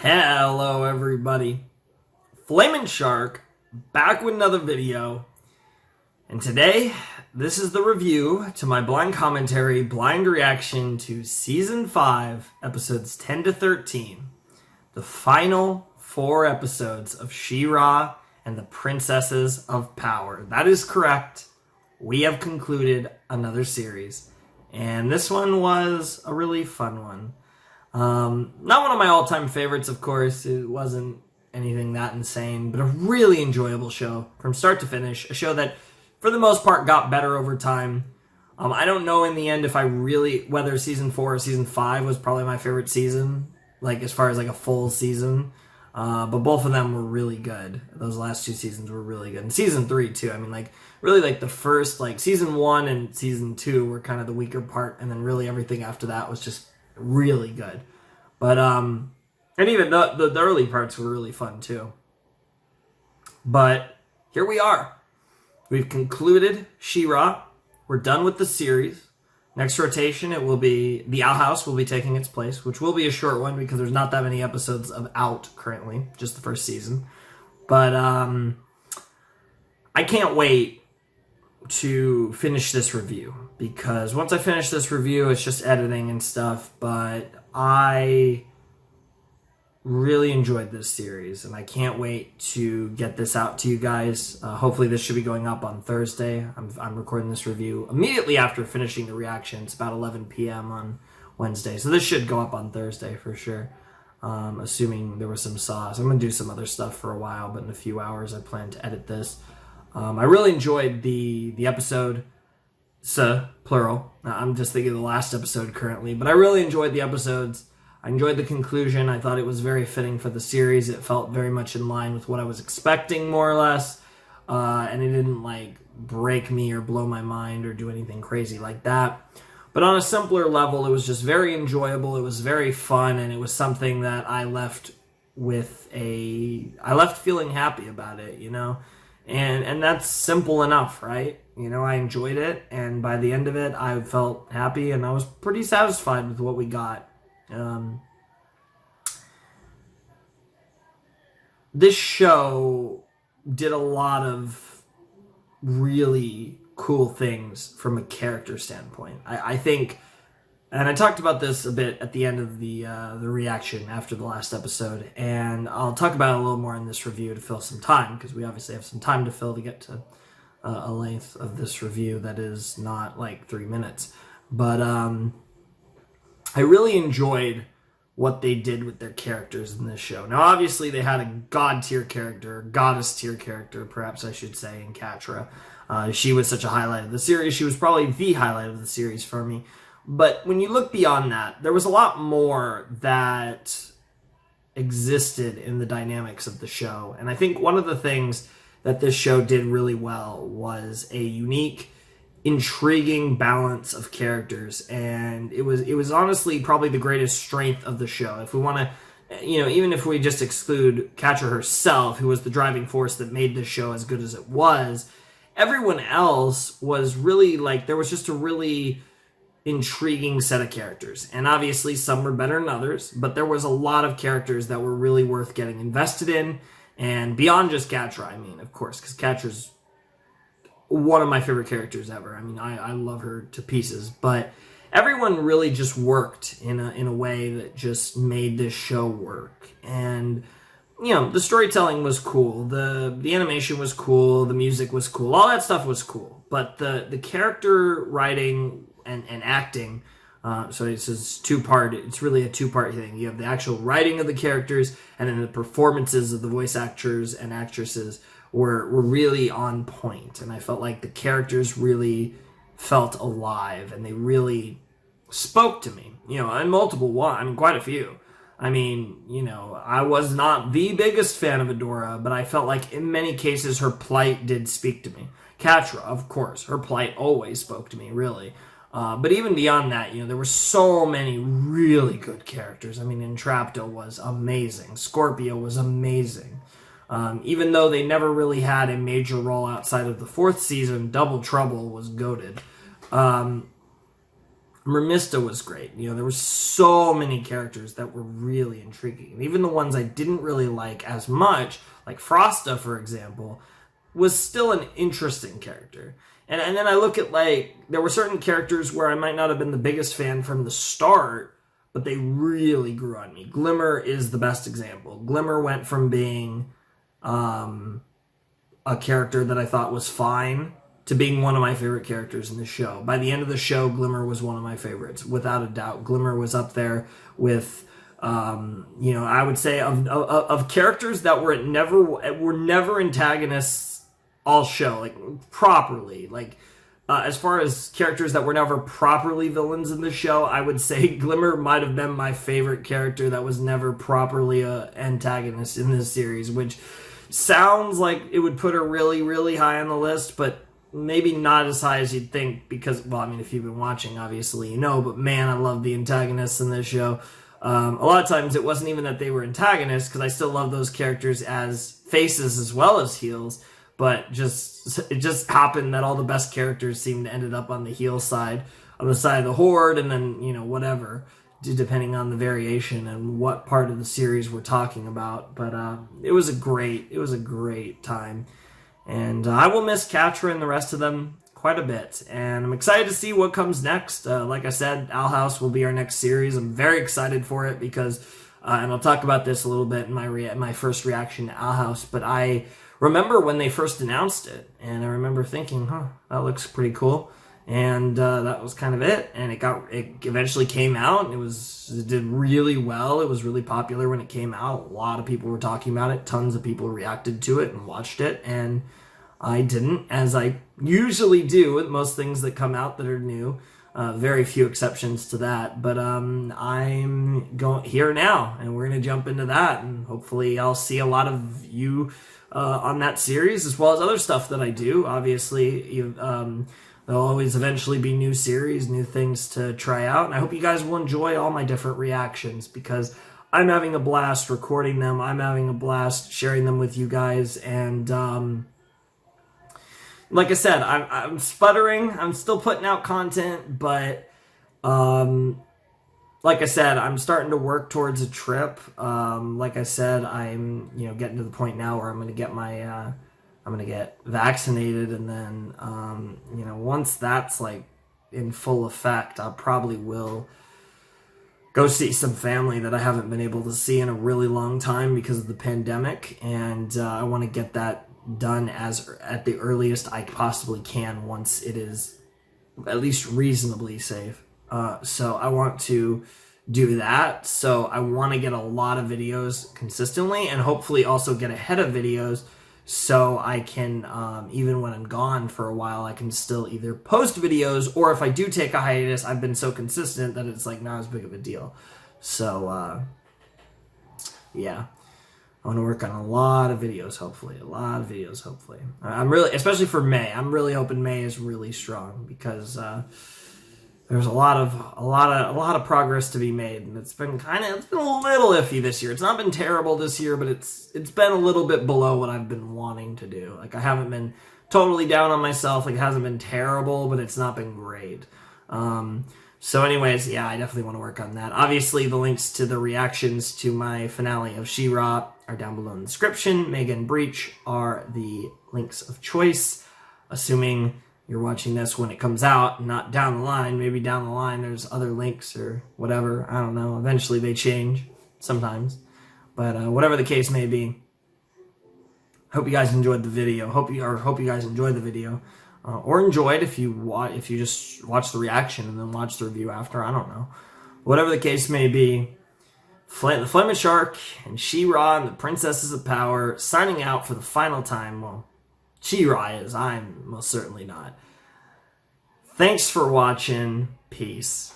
Hello everybody, Flamin' Shark, back with another video, and today, this is the review to my blind commentary, blind reaction to Season 5, Episodes 10 to 13, the final 4 episodes of She-Ra and the Princesses of Power. That is correct, we have concluded another series, and this one was a really fun one. Not one of my all-time favorites, of course. It wasn't anything that insane, but a really enjoyable show from start to finish. A show that, for the most part, got better over time. I don't know in the end if whether season 4 or season 5 was probably my favorite season, like as far as like a full season. But both of them were really good. Those last 2 seasons were really good. And season 3 too. I mean, like really like the first, like season 1 and season 2 were kind of the weaker part, and then really everything after that was just really good. But and even the early parts were really fun too. But here we are. We've concluded She-Ra. We're done with the series. Next rotation, it will be the Owl House will be taking its place, which will be a short one because there's not that many episodes of Out currently, just the first season. But I can't wait to finish this review, because once I finish this review, it's just editing and stuff, but I really enjoyed this series, and I can't wait to get this out to you guys. Hopefully this should be going up on Thursday. I'm recording this review immediately after finishing the reaction. It's about 11 p.m. on Wednesday, so this should go up on Thursday for sure, assuming there was some sauce. I'm going to do some other stuff for a while, but in a few hours I plan to edit this. I really enjoyed the episode, plural. I'm just thinking of the last episode currently, but I really enjoyed the episodes. I enjoyed the conclusion. I thought it was very fitting for the series. It felt very much in line with what I was expecting, more or less, and it didn't like break me or blow my mind or do anything crazy like that. But on a simpler level, it was just very enjoyable. It was very fun, and it was something that I left feeling happy about it, you know? And that's simple enough, right? You know, I enjoyed it, and by the end of it, I felt happy, and I was pretty satisfied with what we got. This show did a lot of really cool things from a character standpoint. I think, and I talked about this a bit at the end of the reaction after the last episode, and I'll talk about it a little more in this review to fill some time, because we obviously have some time to fill to get to a length of this review that is not like 3 minutes. But I really enjoyed what they did with their characters in this show. Now, obviously, they had a god-tier character, goddess-tier character, perhaps I should say, in Catra. She was such a highlight of the series. She was probably the highlight of the series for me. But when you look beyond that, there was a lot more that existed in the dynamics of the show. And I think one of the things that this show did really well was a unique, intriguing balance of characters, and it was honestly probably the greatest strength of the show. If we want to, you know, even if we just exclude Catra herself, who was the driving force that made this show as good as it was, everyone else was really like, there was just a really intriguing set of characters, and obviously some were better than others, but there was a lot of characters that were really worth getting invested in, and beyond just Catra, I mean, of course, because Catra's one of my favorite characters ever. I mean, I love her to pieces, but everyone really just worked in a way that just made this show work. And, you know, the storytelling was cool, the animation was cool, the music was cool, all that stuff was cool, but the character writing and acting, so it's it's really a two-part thing. You have the actual writing of the characters, and then the performances of the voice actors and actresses were really on point, and I felt like the characters really felt alive, and they really spoke to me, you know, in quite a few. I mean, you know, I was not the biggest fan of Adora, but I felt like in many cases her plight did speak to me. Catra, of course, her plight always spoke to me, really. But even beyond that, you know, there were so many really good characters. I mean, Entrapta was amazing. Scorpio was amazing. Even though they never really had a major role outside of the 4th season, Double Trouble was goated. Mermista was great. You know, there were so many characters that were really intriguing. And even the ones I didn't really like as much, like Frosta, for example, was still an interesting character. And then I look at, like, there were certain characters where I might not have been the biggest fan from the start, but they really grew on me. Glimmer is the best example. Glimmer went from being a character that I thought was fine to being one of my favorite characters in the show. By the end of the show, Glimmer was one of my favorites, without a doubt. Glimmer was up there with, you know, I would say of characters that were never antagonists all show, like, properly. Like, as far as characters that were never properly villains in the show, I would say Glimmer might have been my favorite character that was never properly an antagonist in this series, which sounds like it would put her really, really high on the list, but maybe not as high as you'd think, because, well, I mean, if you've been watching, obviously you know, but man, I love the antagonists in this show. A lot of times it wasn't even that they were antagonists, because I still love those characters as faces as well as heels, but it just happened that all the best characters seemed to ended up on the heel side, on the side of the Horde, and then, you know, whatever, depending on the variation and what part of the series we're talking about. But it was a great time. And I will miss Catra and the rest of them quite a bit. And I'm excited to see what comes next. Like I said, Owl House will be our next series. I'm very excited for it because, and I'll talk about this a little bit in my first reaction to Owl House, but I remember when they first announced it, and I remember thinking, that looks pretty cool. And that was kind of it. And it eventually came out, and it did really well. It was really popular when it came out. A lot of people were talking about it. Tons of people reacted to it and watched it. And I didn't, as I usually do with most things that come out that are new. Very few exceptions to that. But I'm going here now, and we're going to jump into that. And hopefully I'll see a lot of you on that series, as well as other stuff that I do. Obviously, there'll always eventually be new series, new things to try out. And I hope you guys will enjoy all my different reactions, because I'm having a blast recording them. I'm having a blast sharing them with you guys. And like I said, I'm sputtering. I'm still putting out content, but like I said, I'm starting to work towards a trip. Like I said, I'm getting to the point now where I'm going to get I'm going to get vaccinated, and then, once that's, like, in full effect, I probably will go see some family that I haven't been able to see in a really long time because of the pandemic, and I want to get that done at the earliest I possibly can once it is at least reasonably safe. So I want to do that. So I want to get a lot of videos consistently, and hopefully also get ahead of videos, so I can, even when I'm gone for a while, I can still either post videos, or if I do take a hiatus, I've been so consistent that it's, like, not as big of a deal. So, yeah. I want to work on a lot of videos, hopefully. I'm really, especially for May, I'm really hoping May is really strong, because there's a lot of progress to be made, and it's been a little iffy this year. It's not been terrible this year, but it's been a little bit below what I've been wanting to do. Like, I haven't been totally down on myself. Like, it hasn't been terrible, but it's not been great. So anyways, yeah, I definitely want to work on that. Obviously, the links to the reactions to my finale of She-Ra are down below in the description. Mega and Breach are the links of choice, assuming you're watching this when it comes out, not down the line. Maybe down the line there's other links or whatever. I don't know. Eventually they change sometimes. But whatever the case may be, hope you guys enjoyed the video. Hope you guys enjoyed the video. Or enjoyed if you just watch the reaction and then watch the review after. I don't know. Whatever the case may be, the Flaming Shark and She-Ra and the Princesses of Power signing out for the final time. Well, She-Ra is. I'm most certainly not. Thanks for watching. Peace.